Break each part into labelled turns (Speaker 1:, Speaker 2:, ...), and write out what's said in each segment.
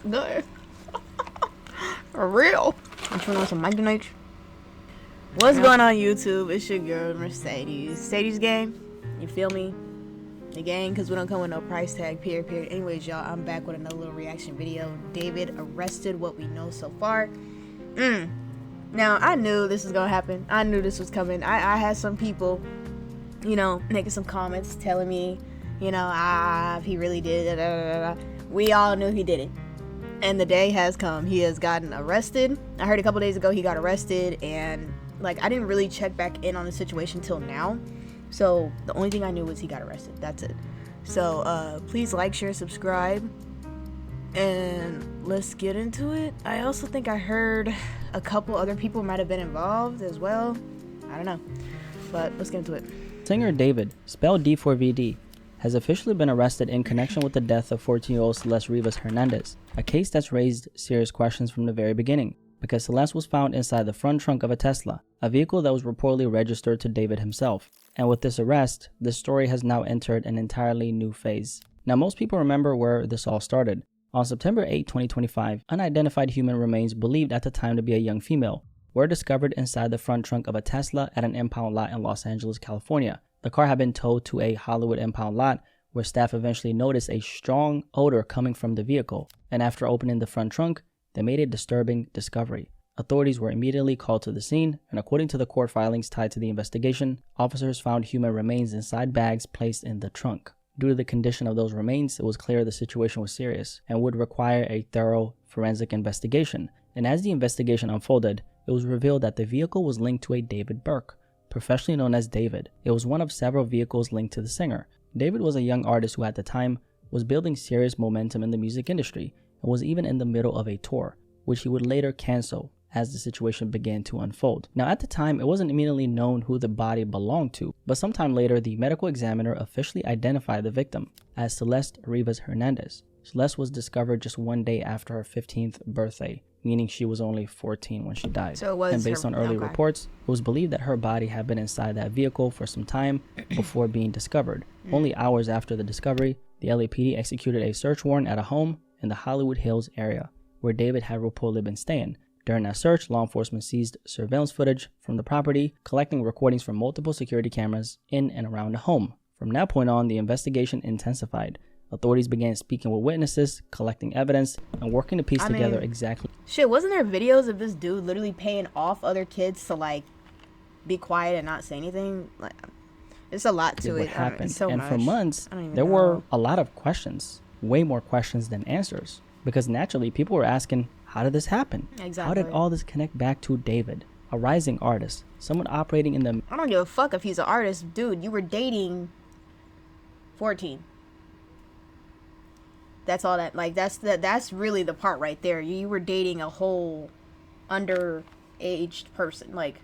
Speaker 1: Good. For real. I'm trying on some Mike H. What's going on YouTube? It's your girl Mercedes game. You feel me? The gang, because we don't come with no price tag, period. Anyways, y'all, I'm back with another little reaction video. David arrested, what we know so far. Now, I knew this was gonna happen. I knew this was coming. I had some people, you know, making some comments telling me, you know, he really did it. We all knew he did it. And the day has come. He has gotten arrested. I heard a couple days ago he got arrested, and like I didn't really check back in on the situation till now. So the only thing I knew was he got arrested. That's it. So please like, share, subscribe, and let's get into it. I also think I heard a couple other people might have been involved as well. I don't know, but let's get into it.
Speaker 2: Singer David, spelled D4Vd, has officially been arrested in connection with the death of 14-year-old Celeste Rivas Hernandez, a case that's raised serious questions from the very beginning, because Celeste was found inside the front trunk of a Tesla, a vehicle that was reportedly registered to David himself. And with this arrest, this story has now entered an entirely new phase. Now, most people remember where this all started. On September 8, 2025, unidentified human remains believed at the time to be a young female were discovered inside the front trunk of a Tesla at an impound lot in Los Angeles, California. The car had been towed to a Hollywood impound lot where staff eventually noticed a strong odor coming from the vehicle, and after opening the front trunk, they made a disturbing discovery. Authorities were immediately called to the scene, and according to the court filings tied to the investigation, officers found human remains inside bags placed in the trunk. Due to the condition of those remains, it was clear the situation was serious and would require a thorough forensic investigation. And as the investigation unfolded, it was revealed that the vehicle was linked to a David Burke, professionally known as David. It was one of several vehicles linked to the singer. David was a young artist who at the time was building serious momentum in the music industry and was even in the middle of a tour, which he would later cancel as the situation began to unfold. Now, at the time, it wasn't immediately known who the body belonged to, but sometime later, the medical examiner officially identified the victim as Celeste Rivas Hernandez. Celeste was discovered just one day after her 15th birthday, meaning she was only 14 when she died.
Speaker 1: So it was,
Speaker 2: and based on early reports, it was believed that her body had been inside that vehicle for some time before being discovered. Only hours after the discovery, the LAPD executed a search warrant at a home in the Hollywood Hills area, where David had reportedly been staying. During that search, law enforcement seized surveillance footage from the property, collecting recordings from multiple security cameras in and around the home. From that point on, the investigation intensified. Authorities began speaking with witnesses, collecting evidence, and working to piece together exactly.
Speaker 1: Shit, wasn't there videos of this dude literally paying off other kids to like be quiet and not say anything? Like, it's a lot to it.
Speaker 2: What happened?
Speaker 1: So
Speaker 2: and
Speaker 1: much.
Speaker 2: for months, there
Speaker 1: know.
Speaker 2: were a lot of questions, way more questions than answers, because naturally people were asking, how did this happen?
Speaker 1: Exactly.
Speaker 2: How did all this connect back to David, a rising artist, someone operating in the...
Speaker 1: I don't give a fuck if he's an artist. Dude, you were dating 14. That's all that, like, that's really the part right there. You were dating a whole underaged person. Like,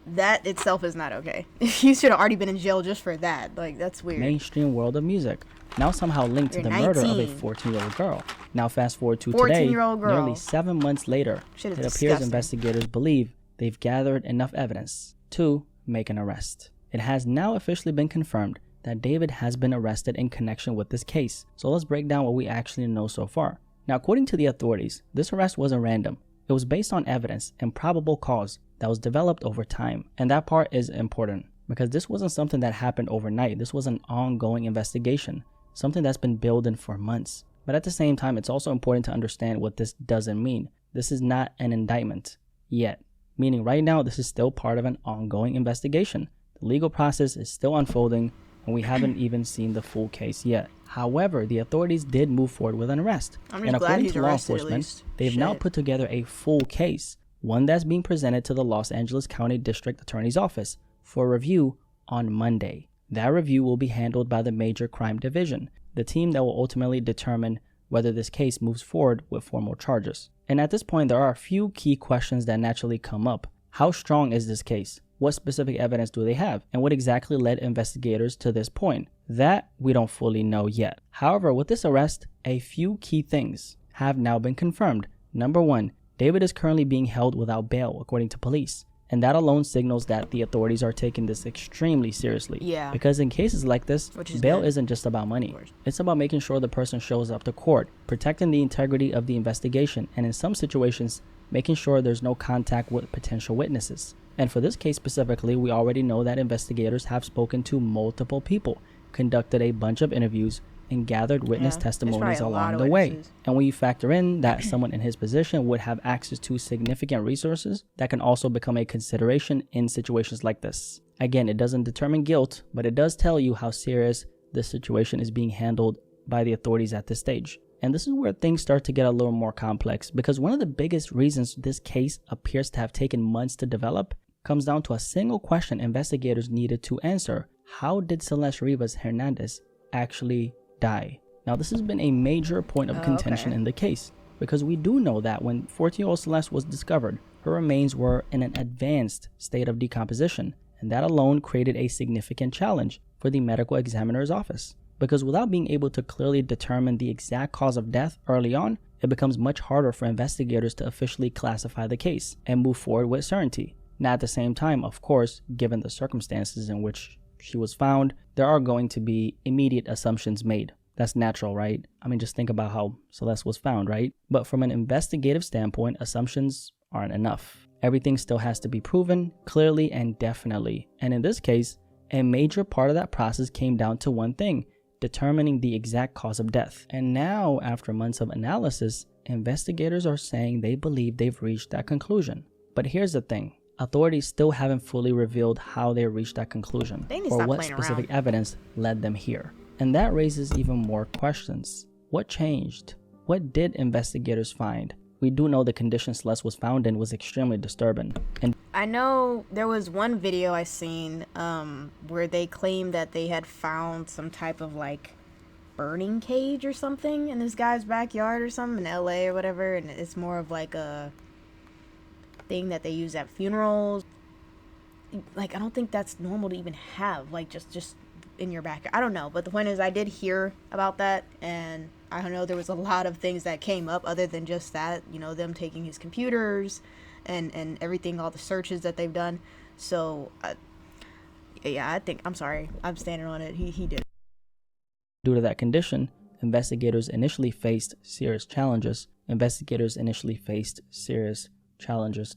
Speaker 1: that itself is not okay. You should have already been in jail just for that. Like, that's weird.
Speaker 2: Mainstream world of music, now somehow linked to the murder of a 14-year-old girl. Now fast forward to today, nearly 7 months later, it appears investigators believe they've gathered enough evidence to make an arrest. It has now officially been confirmed that David has been arrested in connection with this case. So let's break down what we actually know so far. Now, according to the authorities, this arrest wasn't random. It was based on evidence and probable cause that was developed over time. And that part is important because this wasn't something that happened overnight. This was an ongoing investigation, something that's been building for months. But at the same time, it's also important to understand what this doesn't mean. This is not an indictment yet, meaning right now this is still part of an ongoing investigation. The legal process is still unfolding, and we haven't even seen the full case yet. However, the authorities did move forward with an arrest. And according to law enforcement, they've now put together a full case, one that's being presented to the Los Angeles County District Attorney's Office for review on Monday. That review will be handled by the Major Crime Division, the team that will ultimately determine whether this case moves forward with formal charges. And at this point, there are a few key questions that naturally come up. How strong is this case? What specific evidence do they have? And what exactly led investigators to this point? That we don't fully know yet. However, with this arrest, a few key things have now been confirmed. Number one, David is currently being held without bail, according to police. And that alone signals that the authorities are taking this extremely seriously.
Speaker 1: Yeah.
Speaker 2: Because in cases like this, bail
Speaker 1: good.
Speaker 2: isn't just about money. It's about making sure the person shows up to court, protecting the integrity of the investigation, and in some situations, making sure there's no contact with potential witnesses. And for this case specifically, we already know that investigators have spoken to multiple people, conducted a bunch of interviews, and gathered witness testimonies along the way. And when you factor in that someone in his position would have access to significant resources, that can also become a consideration in situations like this. Again, it doesn't determine guilt, but it does tell you how serious the situation is being handled by the authorities at this stage. And this is where things start to get a little more complex, because one of the biggest reasons this case appears to have taken months to develop comes down to a single question investigators needed to answer. How did Celeste Rivas Hernandez actually die? Now, this has been a major point of contention in the case, because we do know that when 14-year-old Celeste was discovered, her remains were in an advanced state of decomposition, and that alone created a significant challenge for the medical examiner's office. Because without being able to clearly determine the exact cause of death early on, it becomes much harder for investigators to officially classify the case and move forward with certainty. Now, at the same time, of course, given the circumstances in which she was found, there are going to be immediate assumptions made. That's natural, right? I mean, just think about how Celeste was found, right? But from an investigative standpoint, assumptions aren't enough. Everything still has to be proven clearly and definitely. And in this case, a major part of that process came down to one thing: determining the exact cause of death. And now, after months of analysis, investigators are saying they believe they've reached that conclusion. But here's the thing. Authorities still haven't fully revealed how they reached that conclusion or what specific evidence led them here. And that raises even more questions. What changed? What did investigators find? We do know the condition Celeste was found in was extremely disturbing. And
Speaker 1: I know there was one video I seen where they claimed that they had found some type of like burning cage or something in this guy's backyard or something in LA or whatever, and it's more of like a thing that they use at funerals. Like, I don't think that's normal to even have, like just in your backyard. I don't know, but the point is I did hear about that, and I don't know, there was a lot of things that came up other than just that, you know, them taking his computers and everything, all the searches that they've done. So yeah, I think, I'm sorry, I'm standing on it, he did.
Speaker 2: Due to that condition, investigators initially faced serious challenges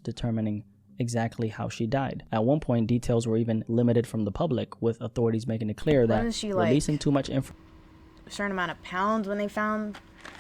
Speaker 2: determining exactly how she died. At one point, details were even limited from the public, with authorities making it clear that
Speaker 1: she,
Speaker 2: releasing too much information,
Speaker 1: a certain amount of pounds when they found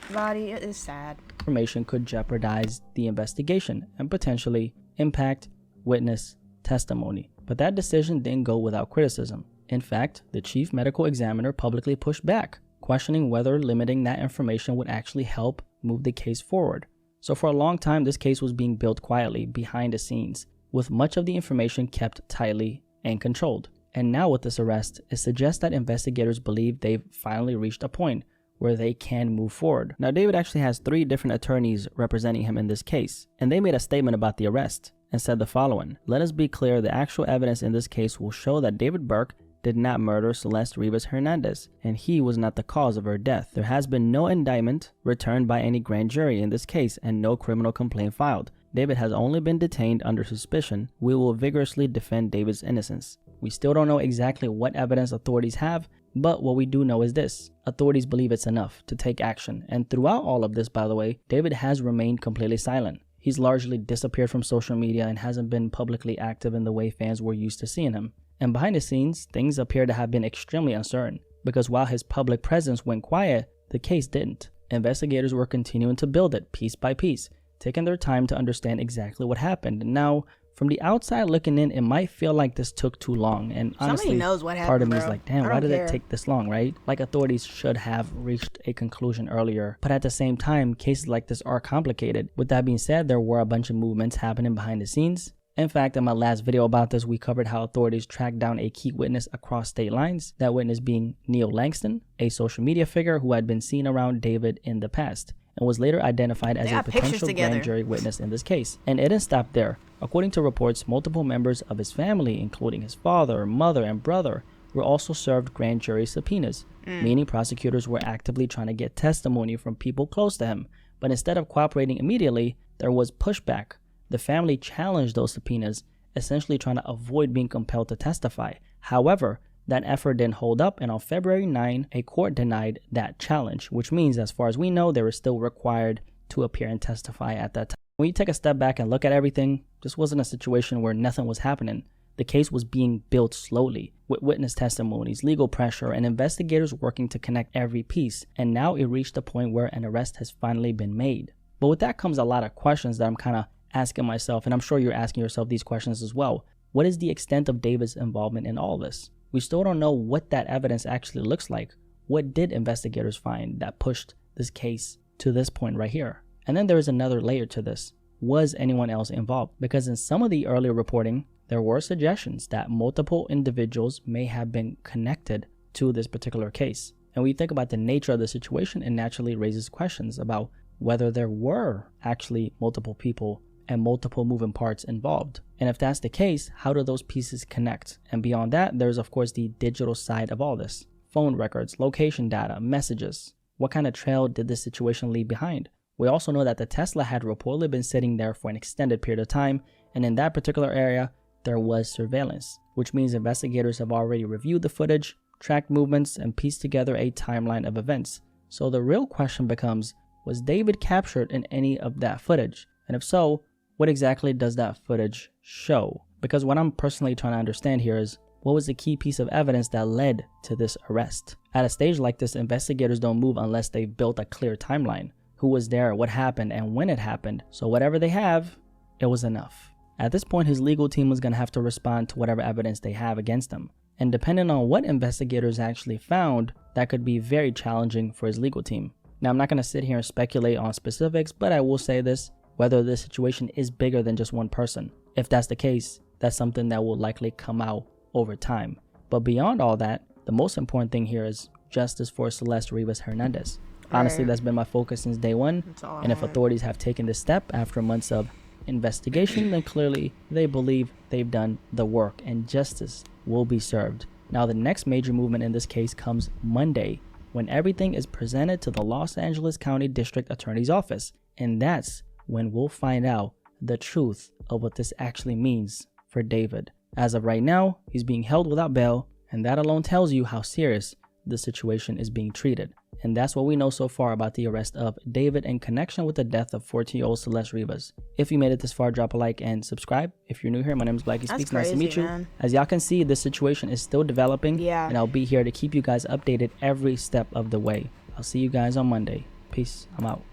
Speaker 1: the body, it is sad.
Speaker 2: Information could jeopardize the investigation and potentially impact witness testimony. But that decision didn't go without criticism. In fact, the chief medical examiner publicly pushed back, questioning whether limiting that information would actually help move the case forward. So for a long time, this case was being built quietly behind the scenes, with much of the information kept tightly and controlled. And now with this arrest, it suggests that investigators believe they've finally reached a point where they can move forward. Now, David actually has 3 different attorneys representing him in this case, and they made a statement about the arrest and said the following: "Let us be clear, the actual evidence in this case will show that David Burke did not murder Celeste Rivas Hernandez, and he was not the cause of her death. There has been no indictment returned by any grand jury in this case and no criminal complaint filed. David has only been detained under suspicion. We will vigorously defend David's innocence." We still don't know exactly what evidence authorities have, but what we do know is this: authorities believe it's enough to take action. And throughout all of this, by the way, David has remained completely silent. He's largely disappeared from social media and hasn't been publicly active in the way fans were used to seeing him. And behind the scenes, things appear to have been extremely uncertain, because while his public presence went quiet, the case didn't. Investigators were continuing to build it piece by piece, taking their time to understand exactly what happened. And now, from the outside looking in, it might feel like this took too long. And honestly,
Speaker 1: knows what happened,
Speaker 2: part of me is
Speaker 1: bro.
Speaker 2: like, damn, why did it take this long, right? Like, authorities should have reached a conclusion earlier. But at the same time, cases like this are complicated. With that being said, there were a bunch of movements happening behind the scenes. In fact, in my last video about this, we covered how authorities tracked down a key witness across state lines, that witness being Neil Langston, a social media figure who had been seen around David in the past, and was later identified as a potential grand jury witness in this case. And it didn't stop there. According to reports, multiple members of his family, including his father, mother, and brother, were also served grand jury subpoenas, meaning prosecutors were actively trying to get testimony from people close to him. But instead of cooperating immediately, there was pushback. The family challenged those subpoenas essentially trying to avoid being compelled to testify. However, that effort didn't hold up, and on February 9, a court denied that challenge, which means as far as we know, they were still required to appear and testify at that time. When you take a step back and look at everything, this wasn't a situation where nothing was happening. The case was being built slowly, with witness testimonies, legal pressure, and investigators working to connect every piece, and now it reached a point where an arrest has finally been made. But with that comes a lot of questions that I'm kind of asking myself, and I'm sure you're asking yourself these questions as well. What is the extent of David's involvement in all this? We still don't know what that evidence actually looks like. What did investigators find that pushed this case to this point right here? And then there is another layer to this. Was anyone else involved? Because in some of the earlier reporting, there were suggestions that multiple individuals may have been connected to this particular case. And when you think about the nature of the situation, it naturally raises questions about whether there were actually multiple people and multiple moving parts involved. And if that's the case, how do those pieces connect? And beyond that, there's of course the digital side of all this. Phone records, location data, messages. What kind of trail did this situation leave behind? We also know that the Tesla had reportedly been sitting there for an extended period of time, and in that particular area, there was surveillance, which means investigators have already reviewed the footage, tracked movements, and pieced together a timeline of events. So the real question becomes, was David captured in any of that footage? And if so, what exactly does that footage show? Because what I'm personally trying to understand here is, what was the key piece of evidence that led to this arrest? At a stage like this, investigators don't move unless they've built a clear timeline. Who was there, what happened, and when it happened. So whatever they have, it was enough. At this point, his legal team was going to have to respond to whatever evidence they have against him. And depending on what investigators actually found, that could be very challenging for his legal team. Now, I'm not going to sit here and speculate on specifics, but I will say this, whether this situation is bigger than just one person. If that's the case, that's something that will likely come out over time. But beyond all that, the most important thing here is justice for Celeste Rivas Hernandez. Honestly, that's been my focus since day one. And if authorities have taken this step after months of investigation, then clearly they believe they've done the work and justice will be served. Now, the next major movement in this case comes Monday, when everything is presented to the Los Angeles County District Attorney's Office. And that's when we'll find out the truth of what this actually means for David. As of right now, he's being held without bail, and that alone tells you how serious the situation is being treated. And that's what we know so far about the arrest of David in connection with the death of 14-year-old Celeste Rivas. If you made it this far, drop a like and subscribe. If you're new here, my name is Blackie Speaks. Nice to meet you. Man. As y'all can see, this situation is still developing, and I'll be here to keep you guys updated every step of the way. I'll see you guys on Monday. Peace. I'm out.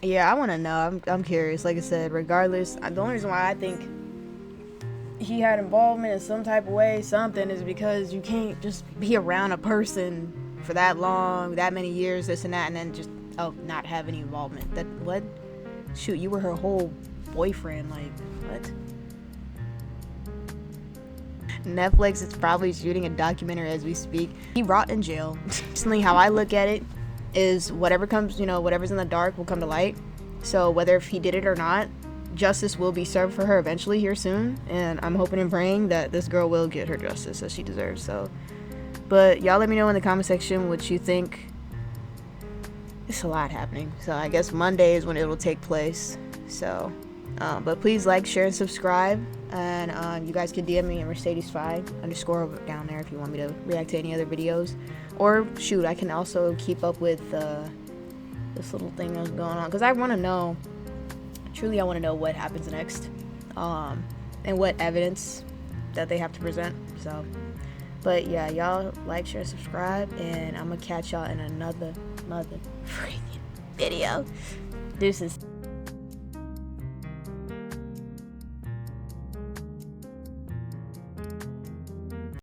Speaker 1: Yeah, I want to know. I'm curious. Like I said, regardless, the only reason why I think he had involvement in some type of way, something, is because you can't just be around a person for that long, that many years, this and that, and then just not have any involvement. That what? Shoot, you were her whole boyfriend. Like what? Netflix is probably shooting a documentary as we speak. He rot in jail. Personally, how I look at it is whatever comes, whatever's in the dark will come to light. So whether if he did it or not, justice will be served for her eventually here soon, and I'm hoping and praying that this girl will get her justice as she deserves. So, but y'all let me know in the comment section what you think. It's a lot happening, so I guess Monday is when it will take place. So but please like, share, and subscribe, and you guys can DM me at Mercedes5_ down there if you want me to react to any other videos, or shoot, I can also keep up with this little thing that's going on, because I want to know. Truly, I want to know what happens next, and what evidence that they have to present. So, but yeah, y'all like, share, subscribe, and I'm gonna catch y'all in another freaking video. Deuces.